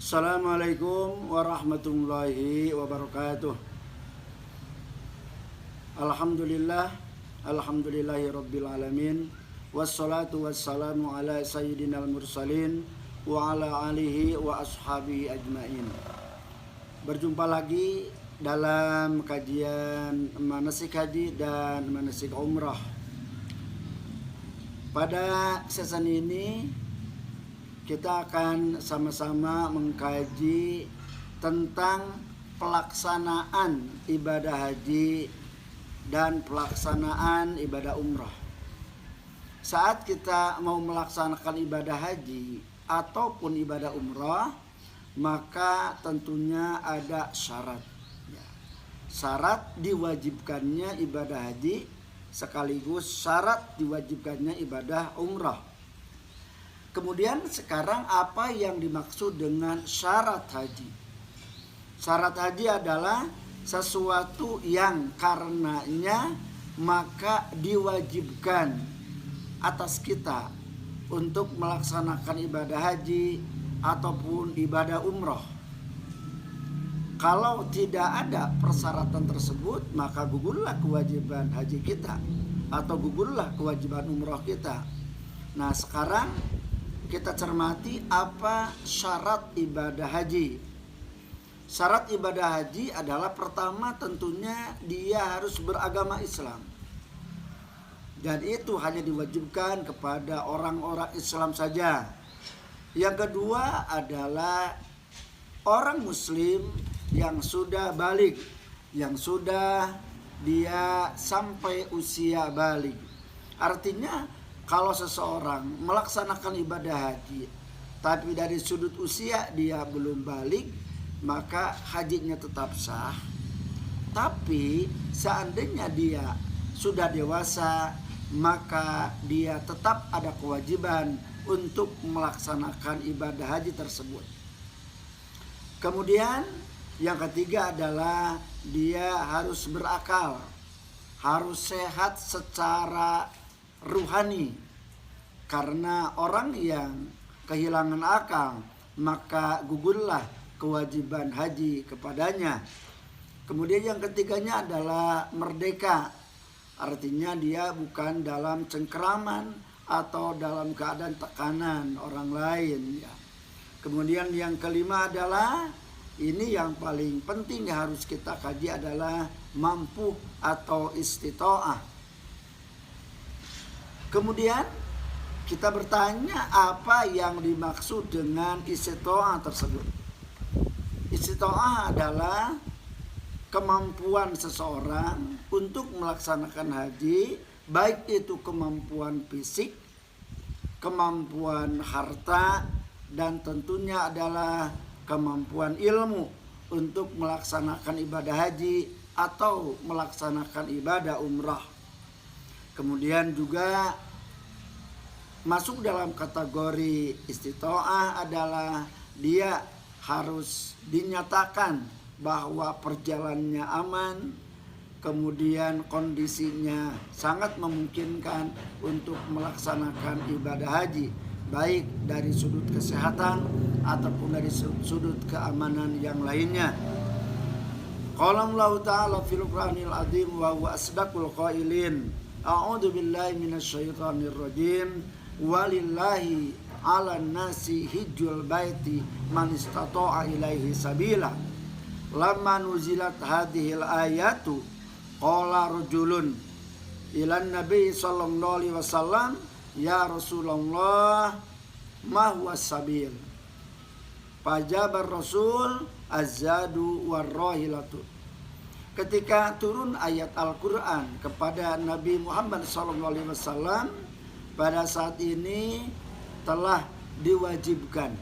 Assalamualaikum warahmatullahi wabarakatuh. Alhamdulillah, alhamdulillahi rabbil alamin. Wassalatu wassalamu ala sayyidinal mursalin wa ala alihi wa ashabihi ajmain. Berjumpa lagi dalam kajian manasik haji dan manasik umrah. Pada season ini kita akan sama-sama mengkaji tentang pelaksanaan ibadah haji dan pelaksanaan ibadah umrah. Saat kita mau melaksanakan ibadah haji ataupun ibadah umrah, maka tentunya ada syarat. Syarat diwajibkannya ibadah haji sekaligus syarat diwajibkannya ibadah umrah. Kemudian sekarang apa yang dimaksud dengan syarat haji? Syarat haji adalah sesuatu yang karenanya maka diwajibkan atas kita untuk melaksanakan ibadah haji ataupun ibadah umrah. Kalau tidak ada persyaratan tersebut, maka gugurlah kewajiban haji kita atau gugurlah kewajiban umrah kita. Nah, sekarang kita cermati apa syarat ibadah haji. Syarat ibadah haji adalah pertama tentunya dia harus beragama Islam. Dan itu hanya diwajibkan kepada orang-orang Islam saja. Yang kedua adalah orang Muslim yang sudah balik, yang sudah dia sampai usia balik. Artinya kalau seseorang melaksanakan ibadah haji tapi dari sudut usia dia belum balik, maka hajinya tetap sah. Tapi seandainya dia sudah dewasa, maka dia tetap ada kewajiban untuk melaksanakan ibadah haji tersebut. Kemudian yang ketiga adalah dia harus berakal, harus sehat secara ruhani. Karena orang yang kehilangan akal, maka gugurlah kewajiban haji kepadanya. Kemudian yang ketiganya adalah merdeka. Artinya dia bukan dalam cengkeraman atau dalam keadaan tekanan orang lain. Kemudian yang kelima adalah, ini yang paling penting harus kita kaji adalah mampu atau istita'ah. Kemudian kita bertanya apa yang dimaksud dengan istita'ah tersebut. Istita'ah adalah kemampuan seseorang untuk melaksanakan haji, baik itu kemampuan fisik, kemampuan harta, dan tentunya adalah kemampuan ilmu untuk melaksanakan ibadah haji atau melaksanakan ibadah umrah. Kemudian juga masuk dalam kategori istita'ah adalah dia harus dinyatakan bahwa perjalanannya aman, kemudian kondisinya sangat memungkinkan untuk melaksanakan ibadah haji, baik dari sudut kesehatan ataupun dari sudut keamanan yang lainnya. Qala Allah Ta'ala fil Qur'anil Azim wa huwa asdaqul qailin. A'udzu billahi minasyaitonir rajim. Walillahi 'alan nasi hijjul baiti man istata'a ilaihi sabila. Lamma nuzilat hadhil ayatu qala rajulun ilan nabi sallallahu alaihi wasallam, ya Rasulullah, ma huwa sabil? Fajabar Rasul azadu warrahilatu. Ketika turun ayat Al-Quran kepada Nabi Muhammad SAW, pada saat ini telah diwajibkan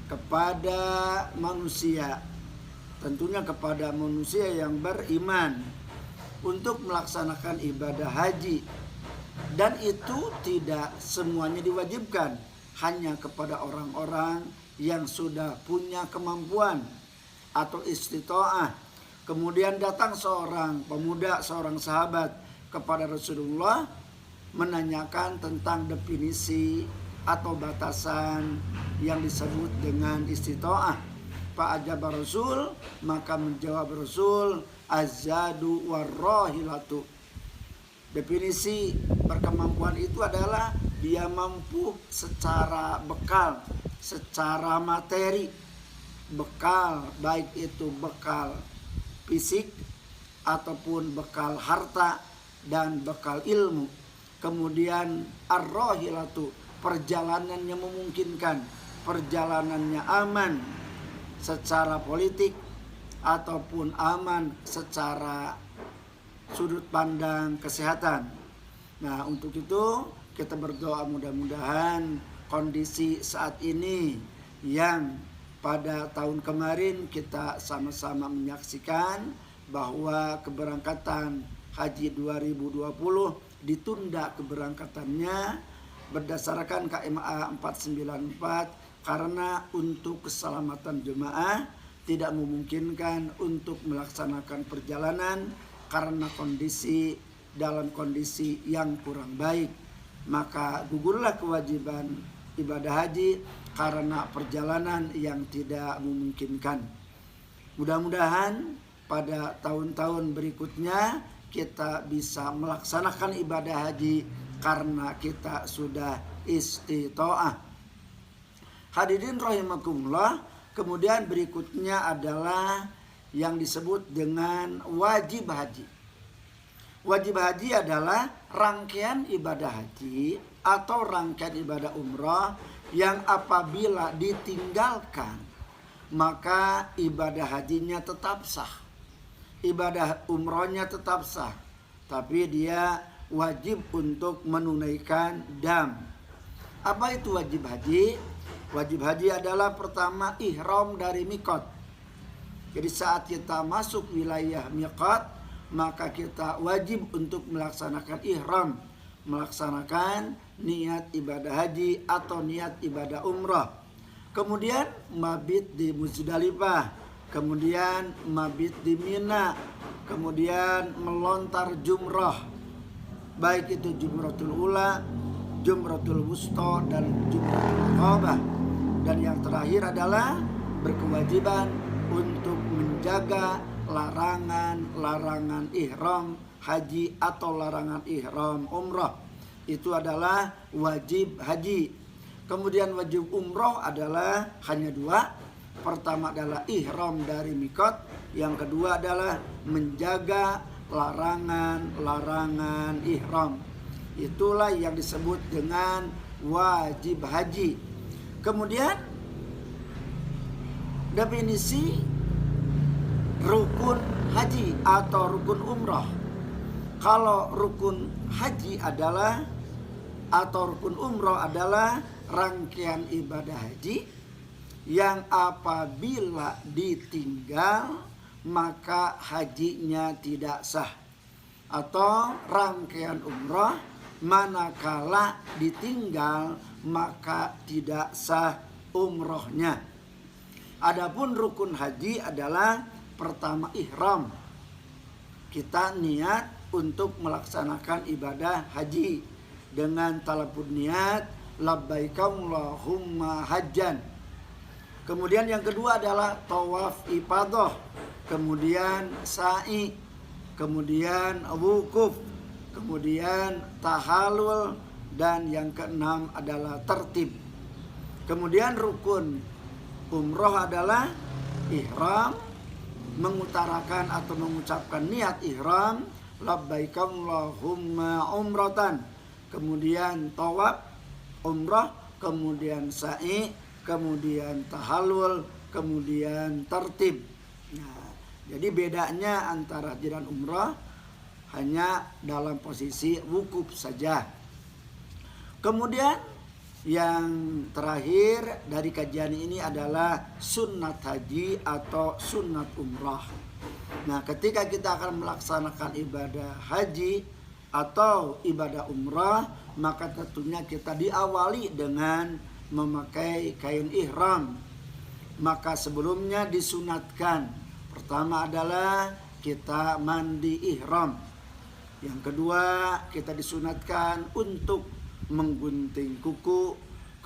kepada manusia, tentunya kepada manusia yang beriman, untuk melaksanakan ibadah haji. Dan itu tidak semuanya diwajibkan, hanya kepada orang-orang yang sudah punya kemampuan atau istita'ah. Kemudian datang seorang pemuda, seorang sahabat kepada Rasulullah menanyakan tentang definisi atau batasan yang disebut dengan istitoah. Fa'ajaba Rasul, maka menjawab Rasul, azadu warrohilatu. Definisi berkemampuan itu adalah dia mampu secara bekal, secara materi, bekal, baik itu bekal fisik ataupun bekal harta dan bekal ilmu. Kemudian ar-rohilatu, perjalanannya memungkinkan, perjalanannya aman secara politik ataupun aman secara sudut pandang kesehatan. Nah, untuk itu kita berdoa mudah-mudahan kondisi saat ini yang pada tahun kemarin kita sama-sama menyaksikan bahwa keberangkatan haji 2020 ditunda keberangkatannya berdasarkan KMA 494 karena untuk keselamatan jemaah tidak memungkinkan untuk melaksanakan perjalanan karena dalam kondisi yang kurang baik, maka gugurlah kewajiban ibadah haji karena perjalanan yang tidak memungkinkan. Mudah-mudahan pada tahun-tahun berikutnya kita bisa melaksanakan ibadah haji karena kita sudah istitoah. Hadirin rahimakumullah, kemudian berikutnya adalah yang disebut dengan wajib haji. Wajib haji adalah rangkaian ibadah haji atau rangkaian ibadah umrah yang apabila ditinggalkan maka ibadah hajinya tetap sah, ibadah umrohnya tetap sah, tapi dia wajib untuk menunaikan dam. Apa itu wajib haji? Wajib haji adalah pertama ihram dari mikot. Jadi saat kita masuk wilayah miqat, maka kita wajib untuk melaksanakan ihram, melaksanakan niat ibadah haji atau niat ibadah umrah. Kemudian mabit di Muzdalifah, kemudian mabit di Mina, kemudian melontar jumrah, baik itu jumratul ula, jumratul wusta, dan jumratul aqabah. Dan yang terakhir adalah berkewajiban untuk menjaga larangan-larangan ihram haji atau larangan ihram umrah. Itu adalah wajib haji. Kemudian wajib umrah adalah hanya dua. Pertama adalah ihram dari mikot, yang kedua adalah menjaga larangan-larangan ihram. Itulah yang disebut dengan wajib haji. Kemudian definisi rukun haji atau rukun umrah. Kalau rukun haji adalah atau rukun umrah adalah rangkaian ibadah haji yang apabila ditinggal maka hajinya tidak sah, atau rangkaian umrah manakala ditinggal maka tidak sah umrohnya. Adapun rukun haji adalah pertama ihram. Kita niat untuk melaksanakan ibadah haji dengan talabun niat labbaika Allahumma hajjan. Kemudian yang kedua adalah tawaf ifadah, kemudian sa'i, kemudian wukuf, kemudian tahallul, dan yang keenam adalah tertib. Kemudian rukun umroh adalah ihram, mengutarakan atau mengucapkan niat ihram labbaika Allahumma umratan, kemudian tawaf umrah, kemudian sa'i, kemudian tahallul, kemudian tertib. Nah, jadi bedanya antara haji dan umrah hanya dalam posisi wukuf saja. Kemudian yang terakhir dari kajian ini adalah sunnat haji atau sunnat umrah. Nah, ketika kita akan melaksanakan ibadah haji atau ibadah umrah, maka tentunya kita diawali dengan memakai kain ihram. Maka sebelumnya disunatkan, pertama adalah kita mandi ihram. Yang kedua, kita disunatkan untuk menggunting kuku.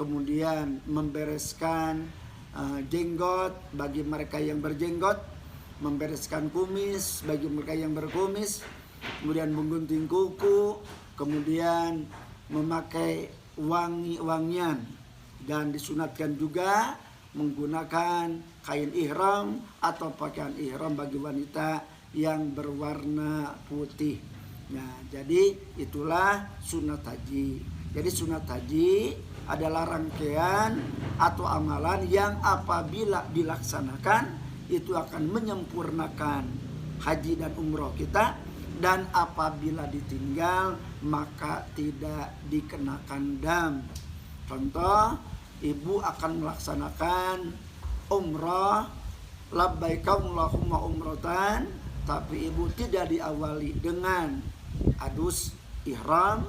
kemudian membereskan jenggot bagi mereka yang berjenggot, membereskan kumis bagi mereka yang berkumis, kemudian menggunting kuku, kemudian memakai wangi-wangian, dan disunatkan juga menggunakan kain ihram atau pakaian ihram bagi wanita yang berwarna putih. Nah, jadi itulah sunat haji. Jadi sunat haji adalah rangkaian atau amalan yang apabila dilaksanakan itu akan menyempurnakan haji dan umroh kita, dan apabila ditinggal maka tidak dikenakan dam. Contoh, ibu akan melaksanakan umroh, labbaika Allahumma umrotan, tapi ibu tidak diawali dengan adus ihram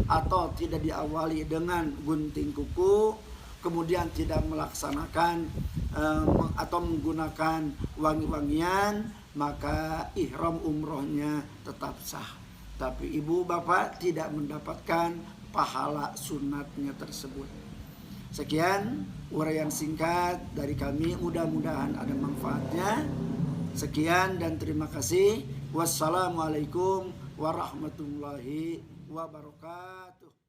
atau tidak diawali dengan gunting kuku, kemudian tidak melaksanakan atau menggunakan wangi-wangian, maka ihram umrohnya tetap sah. Tapi ibu bapak tidak mendapatkan pahala sunatnya tersebut. Sekian uraian singkat dari kami, mudah-mudahan ada manfaatnya. Sekian dan terima kasih. Wassalamualaikum warahmatullahi wabarakatuh.